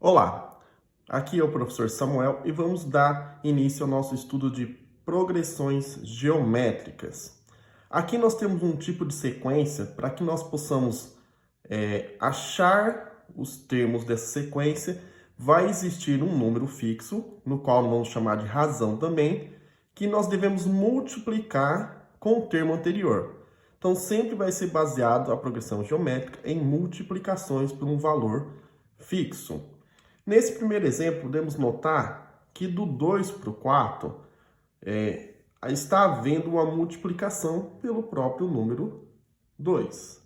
Olá, aqui é o professor Samuel e vamos dar início ao nosso estudo de progressões geométricas. Aqui nós temos um tipo de sequência para que nós possamos achar os termos dessa sequência. Vai existir um número fixo, no qual vamos chamar de razão também, que nós devemos multiplicar com o termo anterior. Então, sempre vai ser baseado a progressão geométrica em multiplicações por um valor fixo. Nesse primeiro exemplo, podemos notar que do 2 para o 4 está havendo uma multiplicação pelo próprio número 2.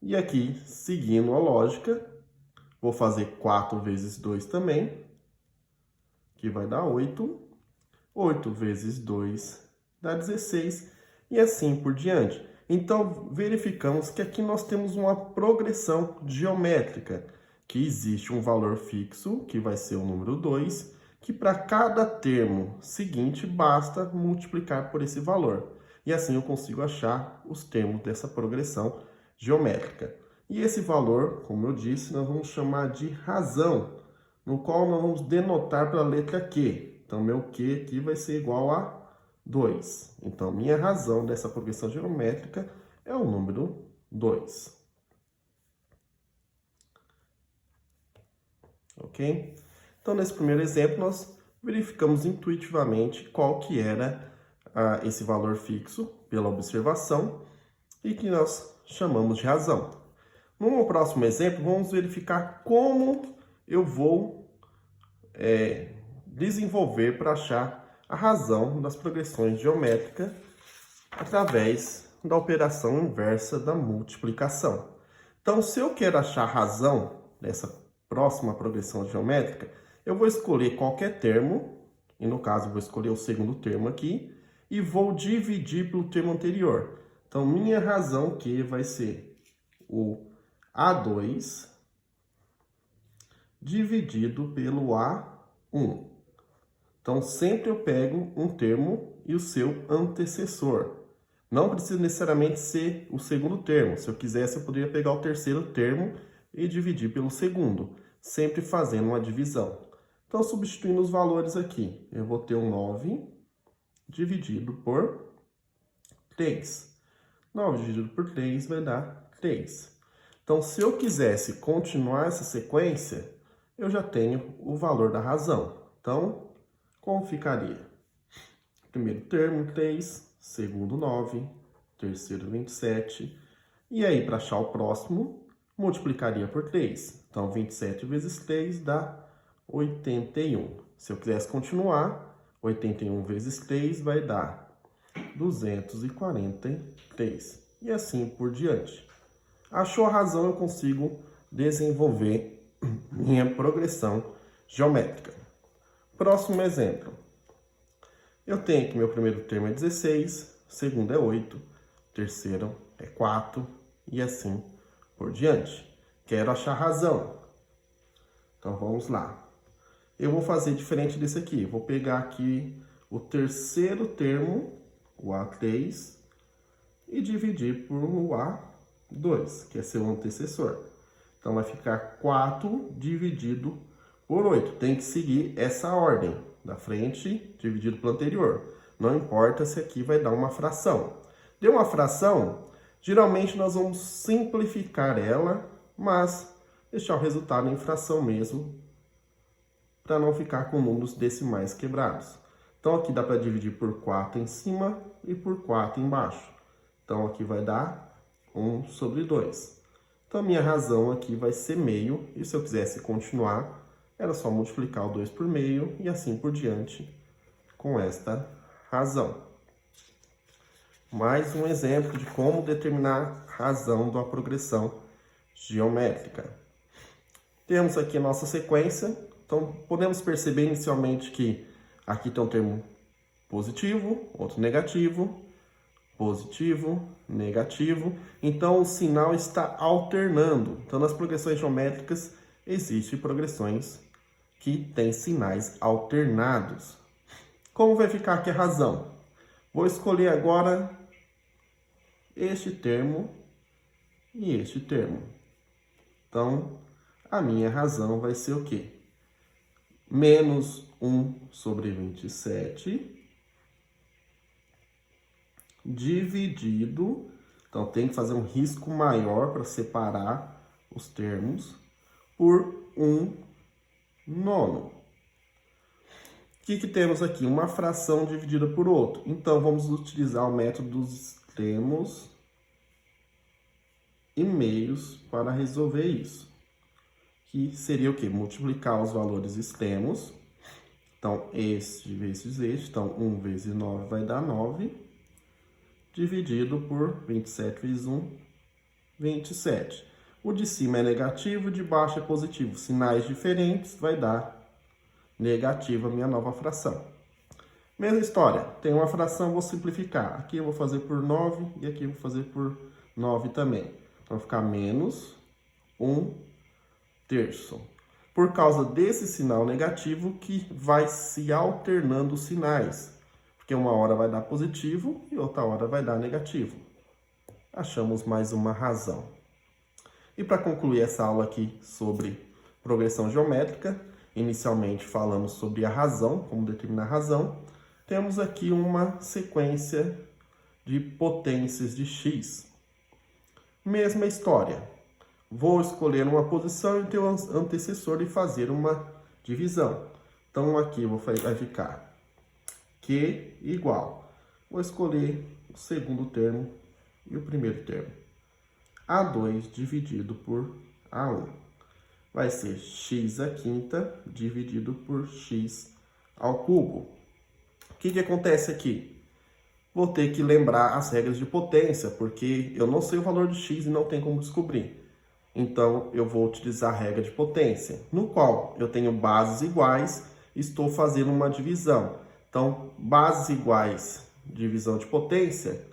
E aqui, seguindo a lógica, vou fazer 4 vezes 2 também, que vai dar 8. 8 vezes 2 dá 16, e assim por diante. Então, verificamos que aqui nós temos uma progressão geométrica, que existe um valor fixo, que vai ser o número 2, que para cada termo seguinte basta multiplicar por esse valor. E assim eu consigo achar os termos dessa progressão geométrica. E esse valor, como eu disse, nós vamos chamar de razão, no qual nós vamos denotar pela letra Q. Então, meu Q aqui vai ser igual a 2. Então, minha razão dessa progressão geométrica é o número 2. Ok? Então, nesse primeiro exemplo, nós verificamos intuitivamente qual que era esse valor fixo pela observação e que nós chamamos de razão. No próximo exemplo, vamos verificar como eu vou desenvolver para achar a razão das progressões geométricas através da operação inversa da multiplicação. Então, se eu quero achar a razão dessa próxima progressão geométrica, eu vou escolher qualquer termo, e no caso eu vou escolher o segundo termo aqui, e vou dividir pelo termo anterior. Então, minha razão Q vai ser o A2 dividido pelo A1. Então, sempre eu pego um termo e o seu antecessor. Não precisa necessariamente ser o segundo termo. Se eu quisesse, eu poderia pegar o terceiro termo e dividir pelo segundo, sempre fazendo uma divisão. Então, substituindo os valores aqui, eu vou ter um 9 dividido por 3. 9 dividido por 3 vai dar 3. Então, se eu quisesse continuar essa sequência, eu já tenho o valor da razão. Então, como ficaria? Primeiro termo, 3. Segundo, 9. Terceiro, 27. E aí, para achar o próximo, multiplicaria por 3. Então, 27 vezes 3 dá 81. Se eu quisesse continuar, 81 vezes 3 vai dar 243. E assim por diante. Achou a razão, eu consigo desenvolver minha progressão geométrica. Próximo exemplo. Eu tenho que meu primeiro termo é 16, segundo é 8, terceiro é 4 e assim por diante. Quero achar a razão. Então, vamos lá. Eu vou fazer diferente desse aqui. Vou pegar aqui o terceiro termo, o A3, e dividir por o A2, que é seu antecessor. Então, vai ficar 4 dividido por 8. Tem que seguir essa ordem, da frente dividido pelo anterior. Não importa se aqui vai dar uma fração. Deu uma fração, geralmente nós vamos simplificar ela, mas deixar o resultado em fração mesmo, para não ficar com números decimais quebrados. Então, aqui dá para dividir por 4 em cima e por 4 embaixo. Então, aqui vai dar 1 sobre 2. Então, a minha razão aqui vai ser meio, e se eu quisesse continuar, era só multiplicar o 2 por meio e assim por diante com esta razão. Mais um exemplo de como determinar a razão da progressão geométrica. Temos aqui a nossa sequência. Então, podemos perceber inicialmente que aqui tem um termo positivo, outro negativo, positivo, negativo. Então, o sinal está alternando. Então, nas progressões geométricas, existem progressões que têm sinais alternados. Como vai ficar aqui a razão? Vou escolher agora este termo e este termo. Então, a minha razão vai ser o quê? Menos 1 sobre 27 dividido, então tem que fazer um risco maior para separar os termos, por 1 nono. O que temos aqui? Uma fração dividida por outro. Então, vamos utilizar o método dos extremos e meios para resolver isso. Que seria o quê? Multiplicar os valores extremos. Então, este vezes este. Então, 1 vezes 9 vai dar 9. Dividido por 27 vezes 1, 27. O de cima é negativo, o de baixo é positivo. Sinais diferentes vai dar negativa a minha nova fração. Mesma história. Tem uma fração, vou simplificar. Aqui eu vou fazer por 9 e aqui eu vou fazer por 9 também. Então, vai ficar menos 1 terço. Por causa desse sinal negativo que vai se alternando os sinais. Porque uma hora vai dar positivo e outra hora vai dar negativo. Achamos mais uma razão. E para concluir essa aula aqui sobre progressão geométrica, inicialmente falamos sobre a razão, como determinar a razão, temos aqui uma sequência de potências de x. Mesma história. Vou escolher uma posição e ter um antecessor e fazer uma divisão. Então, aqui vai ficar Q igual. Vou escolher o segundo termo e o primeiro termo. A2 dividido por A1. Vai ser x à quinta dividido por x ao cubo. O que acontece aqui? Vou ter que lembrar as regras de potência, porque eu não sei o valor de x e não tem como descobrir. Então, eu vou utilizar a regra de potência, no qual eu tenho bases iguais e estou fazendo uma divisão. Então, bases iguais, divisão de potência,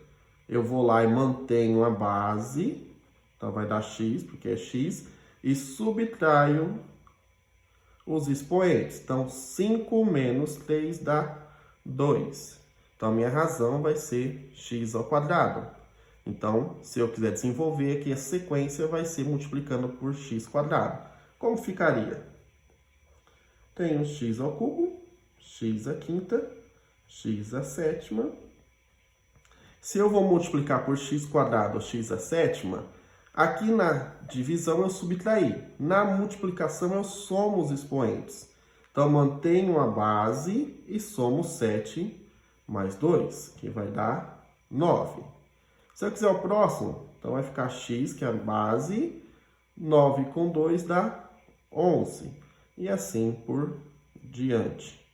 eu vou lá e mantenho a base, então vai dar x, porque é x, e subtraio os expoentes. Então, 5 menos 3 dá 2. Então, a minha razão vai ser x ao quadrado. Então, se eu quiser desenvolver aqui, a sequência vai ser multiplicando por x quadrado. Como ficaria? Tenho x ao cubo, x à quinta, x à sétima. Se eu vou multiplicar por x quadrado ou x à sétima, aqui na divisão eu subtraí. Na multiplicação eu somo os expoentes. Então, mantenho a base e somo 7 mais 2, que vai dar 9. Se eu quiser o próximo, então vai ficar x, que é a base, 9 com 2 dá 11. E assim por diante.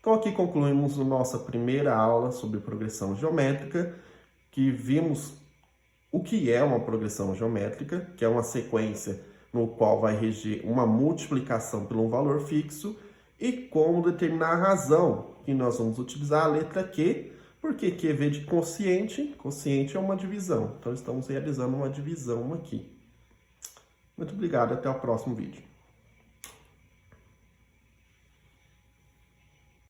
Então, aqui concluímos a nossa primeira aula sobre progressão geométrica, que vimos o que é uma progressão geométrica, que é uma sequência no qual vai reger uma multiplicação por um valor fixo, e como determinar a razão, que nós vamos utilizar a letra Q, porque Q vem de quociente, quociente é uma divisão. Então, estamos realizando uma divisão aqui. Muito obrigado, até o próximo vídeo.